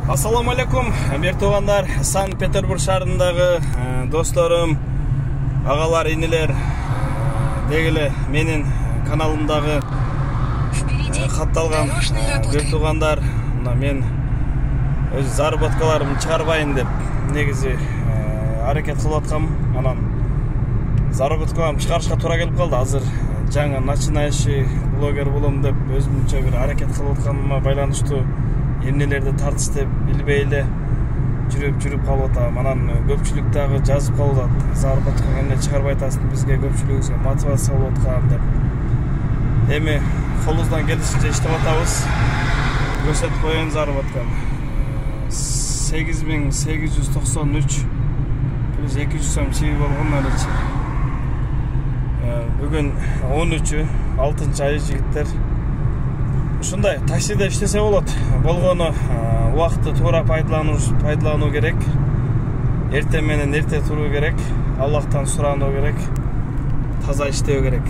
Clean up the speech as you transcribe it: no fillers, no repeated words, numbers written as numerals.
Ассаламу алейкум, бертуғандар, Санкт-Петербург шарындагы досторым, агалар, инелер, дегеле менин каналымдагы катталган бертуғандар, мен өз заработкаларымды чыгарбайын деп негизи аракет кылып аткам. Анан заработкаларымды чыгарышка туура келип калды. Азыр жаңы начинающий блогер болом деп өзүмчө бир аракет кылып атканыма байланыштуу эмнелерди тартыштап билбей эле жүрүп калып атам. Анан көпчүлүк дагы жазып калып атат. Заработка эмне чыгарбай атасың, бизге көпчүлүгүбүзгө мотивация болуп аткан деп. Эми колубуздан келишинче иштеп атабыз. Көрсөтүп коеюн заработканы. 8893 плюс 200 сом чиги болгон элечи. Бүгүн 13 6 ай жигиттер. Ушундай таксиде иштесе болот. Болгону убакытты туура пайдалануу керек. Эртең менен эрте туруу керек. Аллахтан сурануу керек. Таза иштөө керек.